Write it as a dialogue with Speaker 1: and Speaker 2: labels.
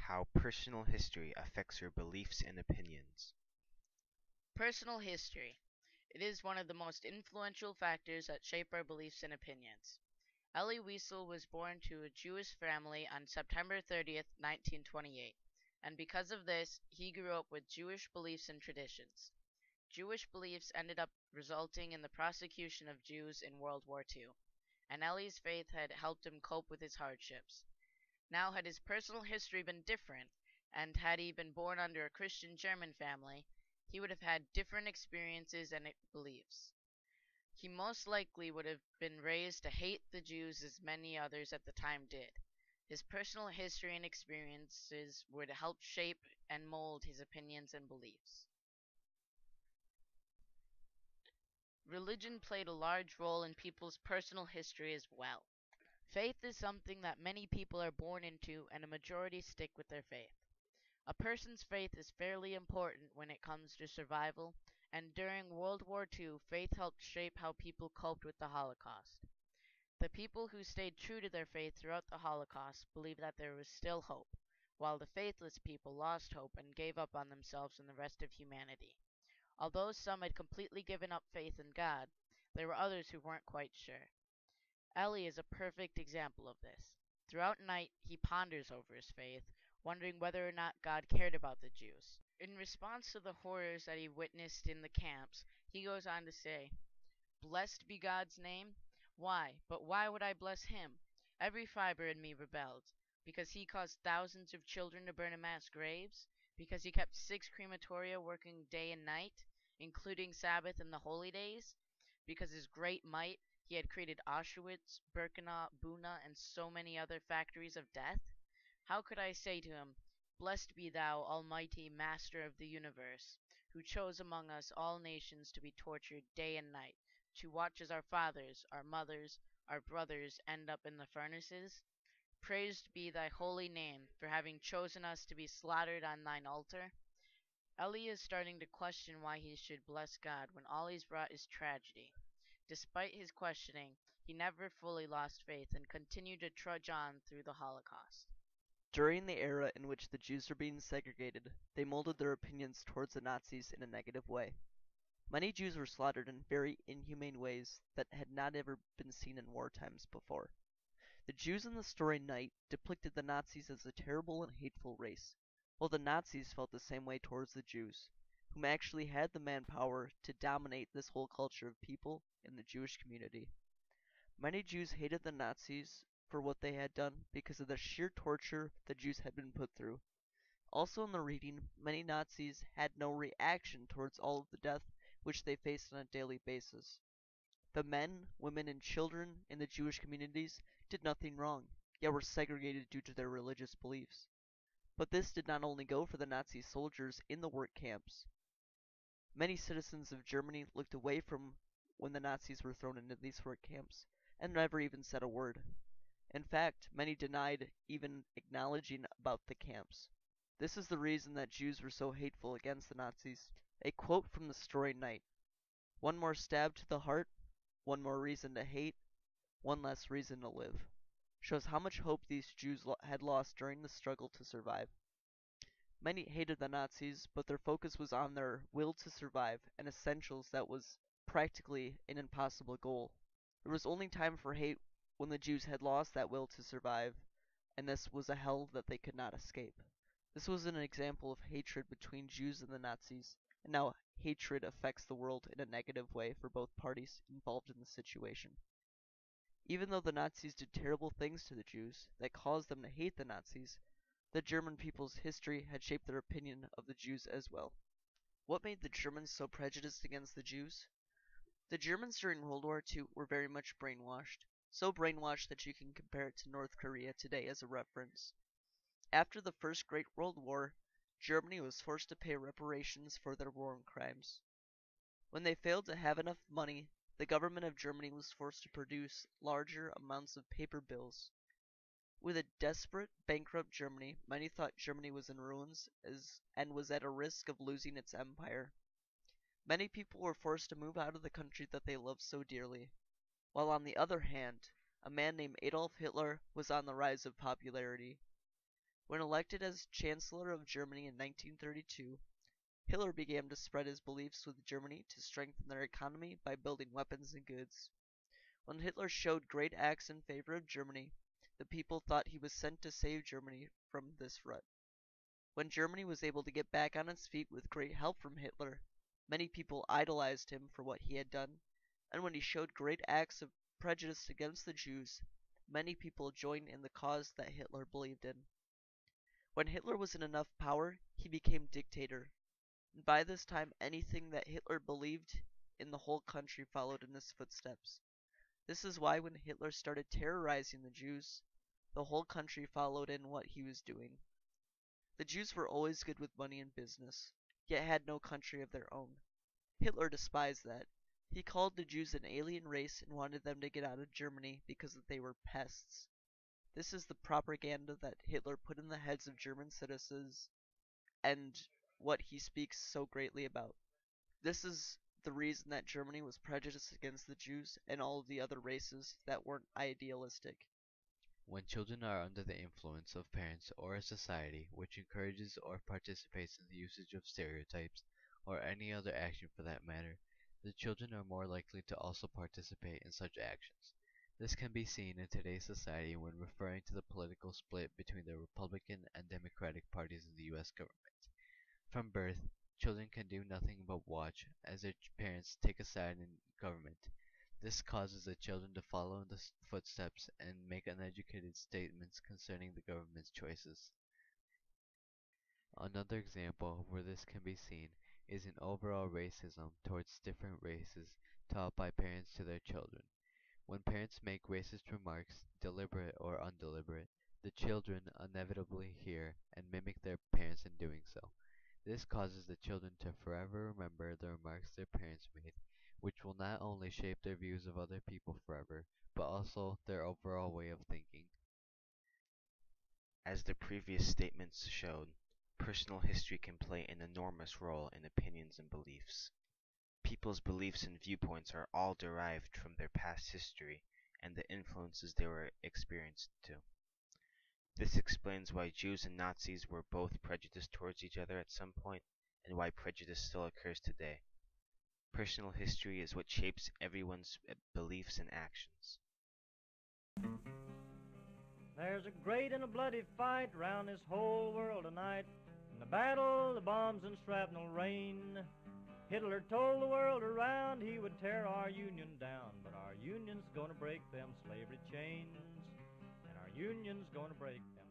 Speaker 1: How personal history affects your beliefs and opinions.
Speaker 2: Personal history. It is one of the most influential factors that shape our beliefs and opinions. Elie Wiesel was born to a Jewish family on September 30th, 1928, and because of this, he grew up with Jewish beliefs and traditions. Jewish beliefs ended up resulting in the prosecution of Jews in World War II, and Elie's faith had helped him cope with his hardships. Now, had his personal history been different, and had he been born under a Christian German family, he would have had different experiences and beliefs. He most likely would have been raised to hate the Jews as many others at the time did. His personal history and experiences would help shape and mold his opinions and beliefs. Religion played a large role in people's personal history as well. Faith is something that many people are born into, and a majority stick with their faith. A person's faith is fairly important when it comes to survival, and during World War II, faith helped shape how people coped with the Holocaust. The people who stayed true to their faith throughout the Holocaust believed that there was still hope, while the faithless people lost hope and gave up on themselves and the rest of humanity. Although some had completely given up faith in God, there were others who weren't quite sure. Elie is a perfect example of this. Throughout night, he ponders over his faith, wondering whether or not God cared about the Jews. In response to the horrors that he witnessed in the camps, he goes on to say, "Blessed be God's name. Why would I bless him? Every fiber in me rebelled. Because he caused thousands of children to burn in mass graves? Because he kept 6 crematoria working day and night, including Sabbath and the holy days? Because his great might he had created Auschwitz, Birkenau, Buna, and so many other factories of death? How could I say to him, 'Blessed be thou, Almighty Master of the universe, who chose among us all nations to be tortured day and night, to watch as our fathers, our mothers, our brothers end up in the furnaces? Praised be thy holy name for having chosen us to be slaughtered on thine altar.'" Elie is starting to question why he should bless God when all he's brought is tragedy. Despite his questioning, he never fully lost faith and continued to trudge on through the Holocaust.
Speaker 3: During the era in which the Jews were being segregated, they molded their opinions towards the Nazis in a negative way. Many Jews were slaughtered in very inhumane ways that had not ever been seen in war times before. The Jews in the story Night depicted the Nazis as a terrible and hateful race, while the Nazis felt the same way towards the Jews, whom actually had the manpower to dominate this whole culture of people in the Jewish community. Many Jews hated the Nazis for what they had done because of the sheer torture the Jews had been put through. Also in the reading, many Nazis had no reaction towards all of the death which they faced on a daily basis. The men, women, and children in the Jewish communities did nothing wrong, yet were segregated due to their religious beliefs. But this did not only go for the Nazi soldiers in the work camps. Many citizens of Germany looked away from when the Nazis were thrown into these work camps and never even said a word. In fact, many denied even acknowledging about the camps. This is the reason that Jews were so hateful against the Nazis. A quote from the story Night: "One more stab to the heart, one more reason to hate, one less reason to live," shows how much hope these Jews had lost during the struggle to survive. Many hated the Nazis, but their focus was on their will to survive and essentials that was practically an impossible goal. There was only time for hate when the Jews had lost that will to survive, and this was a hell that they could not escape. This was an example of hatred between Jews and the Nazis, and now hatred affects the world in a negative way for both parties involved in the situation. Even though the Nazis did terrible things to the Jews that caused them to hate the Nazis, the German people's history had shaped their opinion of the Jews as well. What made the Germans so prejudiced against the Jews? The Germans during World War II were very much brainwashed, so brainwashed that you can compare it to North Korea today as a reference. After the First Great World War, Germany was forced to pay reparations for their war crimes. When they failed to have enough money, the government of Germany was forced to produce larger amounts of paper bills. With a desperate, bankrupt Germany, many thought Germany was in ruins and was at a risk of losing its empire. Many people were forced to move out of the country that they loved so dearly, while on the other hand, a man named Adolf Hitler was on the rise of popularity. When elected as Chancellor of Germany in 1932, Hitler began to spread his beliefs with Germany to strengthen their economy by building weapons and goods. When Hitler showed great acts in favor of Germany, the people thought he was sent to save Germany from this rut. When Germany was able to get back on its feet with great help from Hitler, many people idolized him for what he had done, and when he showed great acts of prejudice against the Jews, many people joined in the cause that Hitler believed in. When Hitler was in enough power, he became dictator, and by this time anything that Hitler believed in the whole country followed in his footsteps. This is why when Hitler started terrorizing the Jews, the whole country followed in what he was doing. The Jews were always good with money and business, yet had no country of their own. Hitler despised that. He called the Jews an alien race and wanted them to get out of Germany because they were pests. This is the propaganda that Hitler put in the heads of German citizens and what he speaks so greatly about. This is the reason that Germany was prejudiced against the Jews and all of the other races that weren't idealistic.
Speaker 4: When children are under the influence of parents or a society which encourages or participates in the usage of stereotypes, or any other action for that matter, the children are more likely to also participate in such actions. This can be seen in today's society when referring to the political split between the Republican and Democratic parties in the U.S. government. From birth, children can do nothing but watch as their parents take a side in government. This causes the children to follow in the footsteps and make uneducated statements concerning the government's choices. Another example where this can be seen is in overall racism towards different races taught by parents to their children. When parents make racist remarks, deliberate or undeliberate, the children inevitably hear and mimic their parents in doing so. This causes the children to forever remember the remarks their parents made, which will not only shape their views of other people forever, but also their overall way of thinking.
Speaker 1: As the previous statements showed, personal history can play an enormous role in opinions and beliefs. People's beliefs and viewpoints are all derived from their past history and the influences they were experienced to. This explains why Jews and Nazis were both prejudiced towards each other at some point, and why prejudice still occurs today. Personal history is what shapes everyone's beliefs and actions.
Speaker 5: There's a great and a bloody fight round this whole world tonight. In the battle, the bombs and shrapnel rain. Hitler told the world around he would tear our Union down, but our Union's gonna break them slavery chains, and our Union's gonna break them